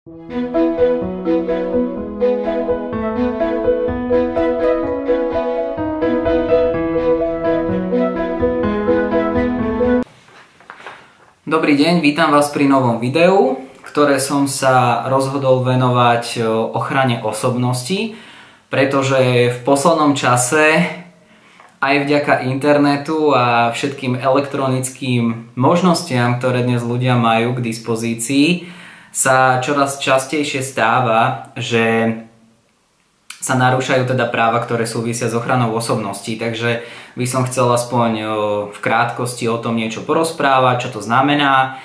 Dobrý deň, vítam vás pri novom videu, ktoré som sa rozhodol venovať ochrane osobnosti, pretože v poslednom čase aj vďaka internetu a všetkým elektronickým možnostiam, ktoré dnes ľudia majú k dispozícii, sa čoraz častejšie stáva, že sa narúšajú teda práva, ktoré súvisia s ochranou osobnosti. Takže by som chcel aspoň v krátkosti o tom niečo porozprávať, čo to znamená,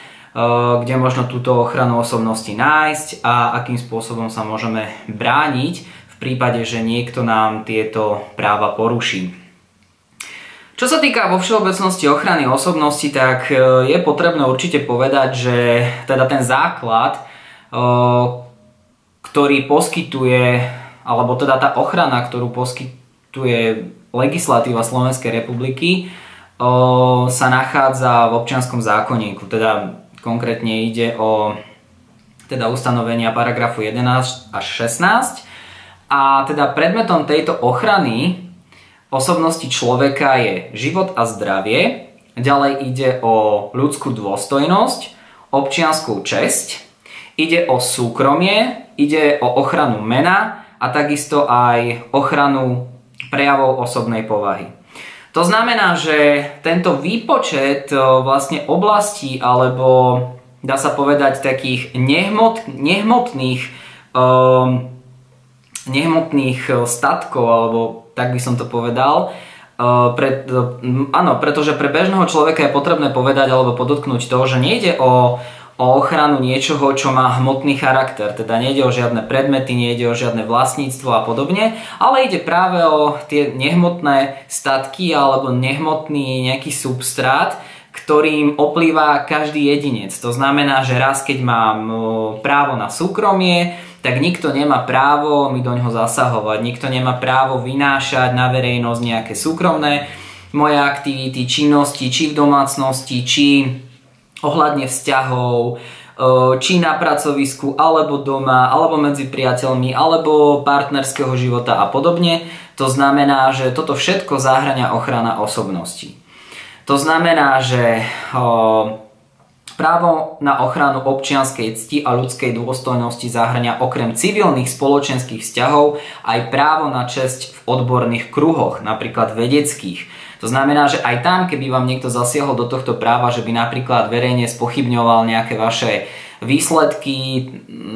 kde možno túto ochranu osobnosti nájsť a akým spôsobom sa môžeme brániť v prípade, že niekto nám tieto práva poruší. Čo sa týka vo všeobecnosti ochrany osobnosti, tak je potrebné určite povedať, že teda ten základ, ktorý poskytuje, alebo teda tá ochrana, ktorú poskytuje legislatíva Slovenskej republiky, sa nachádza v občianskom zákonníku. Teda konkrétne ide o teda ustanovenia paragrafu 11 až 16. A teda predmetom tejto ochrany osobnosti človeka je život a zdravie, ďalej ide o ľudskú dôstojnosť, občiansku česť, ide o súkromie, ide o ochranu mena a takisto aj ochranu prejavov osobnej povahy. To znamená, že tento výpočet vlastne oblastí, alebo dá sa povedať takých nehmotných statkov, alebo tak by som to povedal. Áno, pretože pre bežného človeka je potrebné povedať alebo podotknúť to, že nejde o ochranu niečoho, čo má hmotný charakter. Teda nejde o žiadne predmety, nejde o žiadne vlastníctvo a podobne, ale ide práve o tie nehmotné statky alebo nehmotný nejaký substrát, ktorým oplýva každý jedinec. To znamená, že raz keď mám právo na súkromie, tak nikto nemá právo mi do ňoho zasahovať, nikto nemá právo vynášať na verejnosť nejaké súkromné moje aktivity, činnosti, či v domácnosti, či ohľadne vzťahov, či na pracovisku, alebo doma, alebo medzi priateľmi, alebo partnerského života a podobne. To znamená, že toto všetko zahŕňa ochrana osobnosti. To znamená, že právo na ochranu občianskej cti a ľudskej dôstojnosti zahŕňa okrem civilných spoločenských vzťahov aj právo na česť v odborných kruhoch, napríklad vedeckých. To znamená, že aj tam, keby vám niekto zasiahol do tohto práva, že by napríklad verejne spochybňoval nejaké vaše výsledky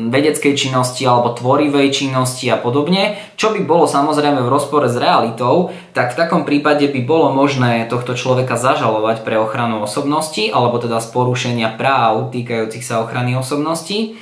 vedeckej činnosti alebo tvorivej činnosti a podobne, čo by bolo samozrejme v rozpore s realitou, tak v takom prípade by bolo možné tohto človeka zažalovať pre ochranu osobnosti alebo teda z porušenia práv týkajúcich sa ochrany osobnosti.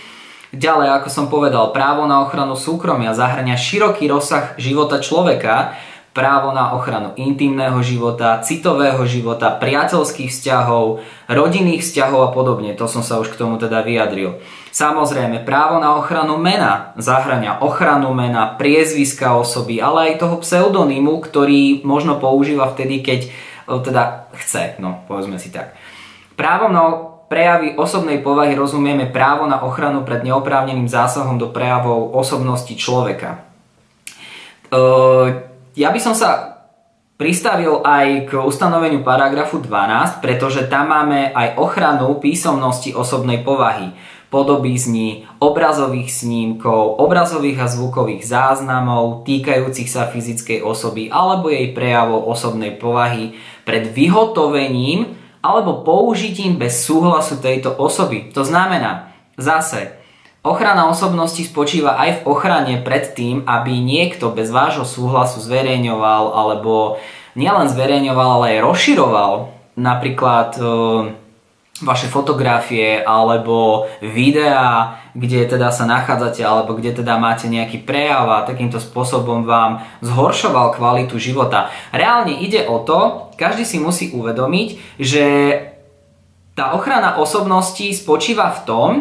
Ďalej, ako som povedal, právo na ochranu súkromia zahŕňa široký rozsah života človeka, právo na ochranu intimného života, citového života, priateľských vzťahov, rodinných vzťahov a podobne. To som sa už k tomu teda vyjadril. Samozrejme, právo na ochranu mena zahŕňa ochranu mena, priezviska osoby, ale aj toho pseudonymu, ktorý možno používa vtedy, keď teda chce, no povedzme si tak. Právom na prejavy osobnej povahy rozumieme právo na ochranu pred neoprávneným zásahom do prejavov osobnosti človeka. Ja by som sa pristavil aj k ustanoveniu paragrafu 12, pretože tam máme aj ochranu písomnosti osobnej povahy, podobizní, obrazových snímkov, obrazových a zvukových záznamov týkajúcich sa fyzickej osoby alebo jej prejavov osobnej povahy pred vyhotovením alebo použitím bez súhlasu tejto osoby. To znamená, zase, ochrana osobnosti spočíva aj v ochrane pred tým, aby niekto bez vášho súhlasu zverejňoval, alebo nielen zverejňoval, ale aj rozširoval napríklad vaše fotografie alebo videá, kde teda sa nachádzate alebo kde teda máte nejaký prejav a takýmto spôsobom vám zhoršoval kvalitu života. Reálne ide o to, každý si musí uvedomiť, že tá ochrana osobnosti spočíva v tom,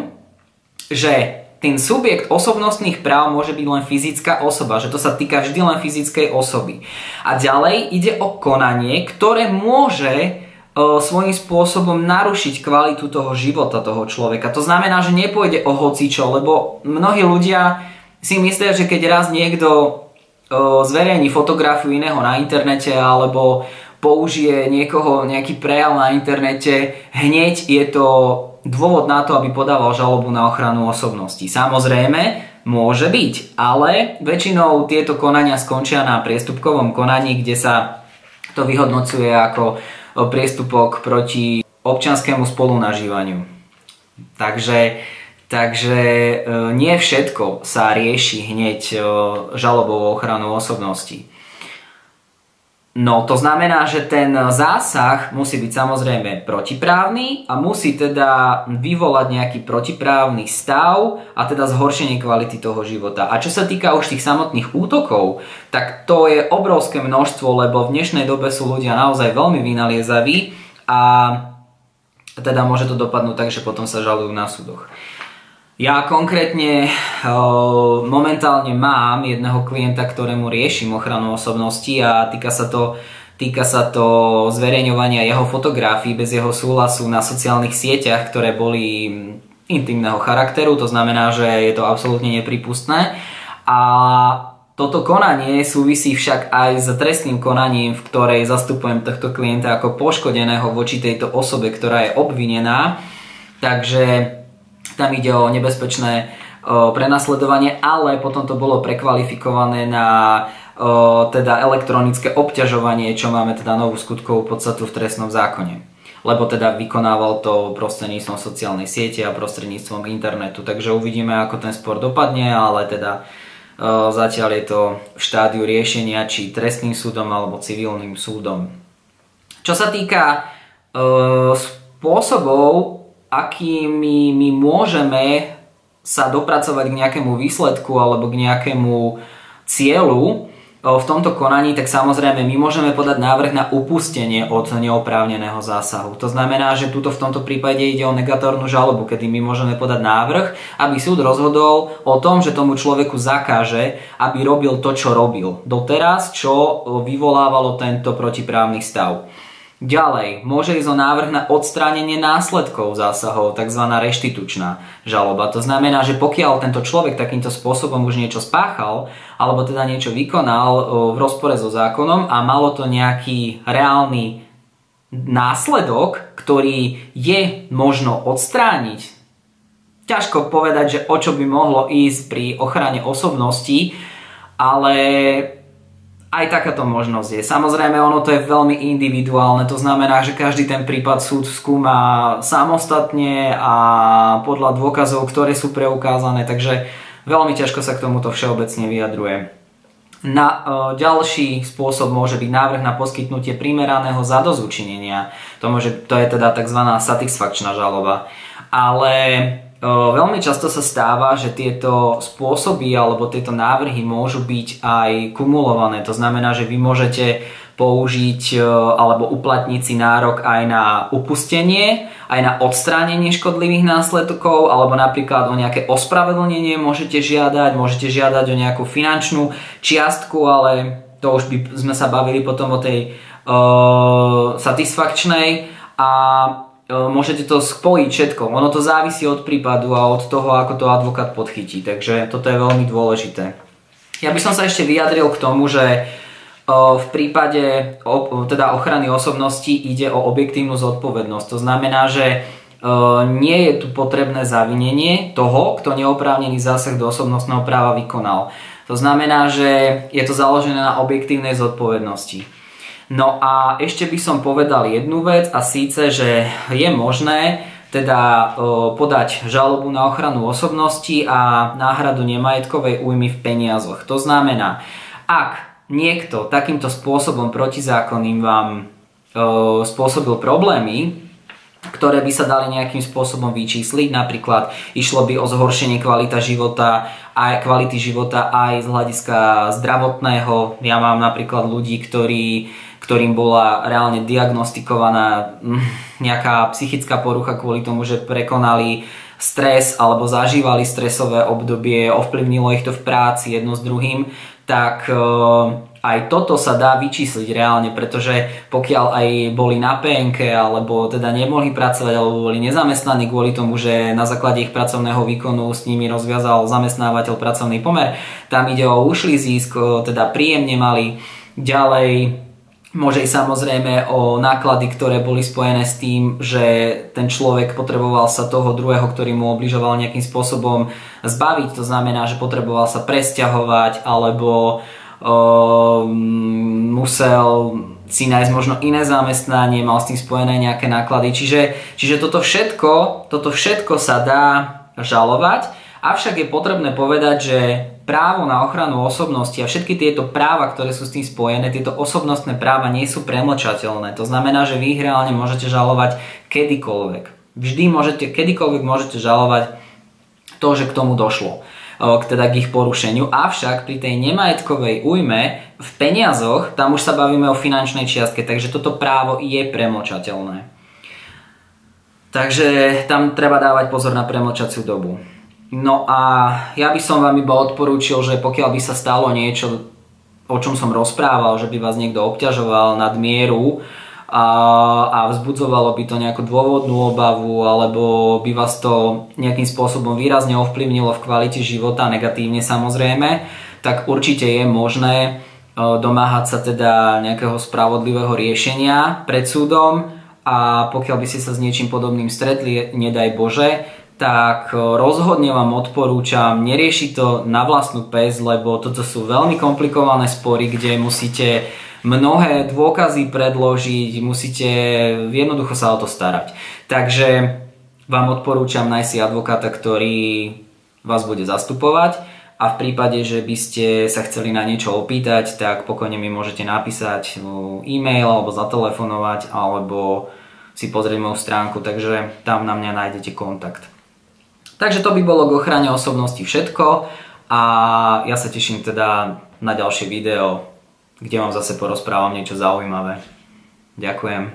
že ten subjekt osobnostných práv môže byť len fyzická osoba, že to sa týka vždy len fyzickej osoby. A ďalej ide o konanie, ktoré môže svojím spôsobom narušiť kvalitu toho života toho človeka. To znamená, že nepôjde o hocičo, lebo mnohí ľudia si myslia, že keď raz niekto zverejní fotografiu iného na internete alebo použije nejaký prejav na internete, hneď je to dôvod na to, aby podával žalobu na ochranu osobnosti. Samozrejme, môže byť, ale väčšinou tieto konania skončia na priestupkovom konaní, kde sa to vyhodnocuje ako priestupok proti občianskému spolunažívaniu. Takže nie všetko sa rieši hneď žalobou o ochranu osobnosti. No to znamená, že ten zásah musí byť samozrejme protiprávny a musí teda vyvolať nejaký protiprávny stav a teda zhoršenie kvality toho života. A čo sa týka už tých samotných útokov, tak to je obrovské množstvo, lebo v dnešnej dobe sú ľudia naozaj veľmi vynaliezaví a teda môže to dopadnúť tak, že potom sa žalujú na súdoch. Ja konkrétne momentálne mám jedného klienta, ktorému riešim ochranu osobnosti a týka sa to zverejňovania jeho fotografií bez jeho súhlasu na sociálnych sieťach, ktoré boli intimného charakteru, to znamená, že je to absolútne neprípustné. A toto konanie súvisí však aj s trestným konaním, v ktorej zastupujem tohto klienta ako poškodeného voči tejto osobe, ktorá je obvinená. Takže tam ide o nebezpečné prenasledovanie, ale potom to bolo prekvalifikované na teda elektronické obťažovanie, čo máme teda novú skutkovú podstatu v trestnom zákone. Lebo teda vykonával to prostredníctvom sociálnej siete a prostredníctvom internetu. Takže uvidíme, ako ten spor dopadne, ale teda zatiaľ je to v štádiu riešenia či trestným súdom alebo civilným súdom. Čo sa týka spôsobov, akými my môžeme sa dopracovať k nejakému výsledku alebo k nejakému cieľu v tomto konaní, tak samozrejme my môžeme podať návrh na upustenie od neoprávneného zásahu. To znamená, že v tomto prípade ide o negatórnu žalobu, kedy my môžeme podať návrh, aby súd rozhodol o tom, že tomu človeku zakáže, aby robil to, čo robil doteraz, čo vyvolávalo tento protiprávny stav. Ďalej, môže ísť o návrh na odstránenie následkov zásahov, tzv. Reštitučná žaloba. To znamená, že pokiaľ tento človek takýmto spôsobom už niečo spáchal, alebo teda niečo vykonal v rozpore so zákonom a malo to nejaký reálny následok, ktorý je možno odstrániť. Ťažko povedať, že o čo by mohlo ísť pri ochrane osobnosti, ale aj takáto možnosť je. Samozrejme, ono to je veľmi individuálne, to znamená, že každý ten prípad súd skúma samostatne a podľa dôkazov, ktoré sú preukázané, takže veľmi ťažko sa k tomuto všeobecne vyjadruje. Ďalší spôsob môže byť návrh na poskytnutie primeraného zadozučinenia. To je teda tzv. Satisfakčná žaloba. Ale veľmi často sa stáva, že tieto spôsoby alebo tieto návrhy môžu byť aj kumulované. To znamená, že vy môžete použiť alebo uplatniť si nárok aj na upustenie, aj na odstránenie škodlivých následkov, alebo napríklad o nejaké ospravedlnenie môžete žiadať o nejakú finančnú čiastku, ale to už by sme sa bavili potom o tej satisfakčnej a môžete to spojiť všetko. Ono to závisí od prípadu a od toho, ako to advokát podchytí. Takže toto je veľmi dôležité. Ja by som sa ešte vyjadril k tomu, že v prípade teda ochrany osobnosti ide o objektívnu zodpovednosť. To znamená, že nie je tu potrebné zavinenie toho, kto neoprávnený zásah do osobnostného práva vykonal. To znamená, že je to založené na objektívnej zodpovednosti. No a ešte by som povedal jednu vec, a síce, že je možné teda podať žalobu na ochranu osobnosti a náhradu nemajetkovej újmy v peniazoch. To znamená, ak niekto takýmto spôsobom protizákonným vám spôsobil problémy, ktoré by sa dali nejakým spôsobom vyčísliť, napríklad išlo by o zhoršenie kvality života aj z hľadiska zdravotného. Ja mám napríklad ľudí, ktorým bola reálne diagnostikovaná nejaká psychická porucha kvôli tomu, že prekonali stres alebo zažívali stresové obdobie, ovplyvnilo ich to v práci jedno s druhým, tak aj toto sa dá vyčísliť reálne, pretože pokiaľ aj boli na PNK alebo teda nemohli pracovať alebo boli nezamestnaní kvôli tomu, že na základe ich pracovného výkonu s nimi rozviazal zamestnávateľ pracovný pomer, tam ide o ušlý zisk, teda príjem nemali. Ďalej môže ísť samozrejme o náklady, ktoré boli spojené s tým, že ten človek potreboval sa toho druhého, ktorý mu obližoval, nejakým spôsobom zbaviť. To znamená, že potreboval sa presťahovať alebo musel si nájsť možno iné zamestnanie, mal s tým spojené nejaké náklady. Čiže toto všetko sa dá žalovať, avšak je potrebné povedať, že právo na ochranu osobnosti a všetky tieto práva, ktoré sú s tým spojené, tieto osobnostné práva nie sú premlčateľné. To znamená, že vy ich reálne môžete žalovať kedykoľvek. Kedykoľvek môžete žalovať to, že k tomu došlo, teda k ich porušeniu. Avšak pri tej nemajetkovej újme v peniazoch, tam už sa bavíme o finančnej čiastke, takže toto právo je premlčateľné. Takže tam treba dávať pozor na premlčaciu dobu. No a ja by som vám iba odporúčil, že pokiaľ by sa stalo niečo, o čom som rozprával, že by vás niekto obťažoval nad mieru a vzbudzovalo by to nejakú dôvodnú obavu alebo by vás to nejakým spôsobom výrazne ovplyvnilo v kvalite života, negatívne samozrejme, tak určite je možné domáhať sa teda nejakého spravodlivého riešenia pred súdom a pokiaľ by ste sa s niečím podobným stretli, nedaj Bože, tak rozhodne vám odporúčam neriešiť to na vlastnú päsť, lebo toto sú veľmi komplikované spory, kde musíte mnohé dôkazy predložiť, musíte jednoducho sa o to starať. Takže vám odporúčam nájsť si advokáta, ktorý vás bude zastupovať a v prípade, že by ste sa chceli na niečo opýtať, tak pokojne mi môžete napísať e-mail alebo zatelefonovať alebo si pozrieť moju stránku, takže tam na mňa nájdete kontakt. Takže to by bolo k ochrane osobnosti všetko a ja sa teším teda na ďalšie video, kde vám zase porozprávam niečo zaujímavé. Ďakujem.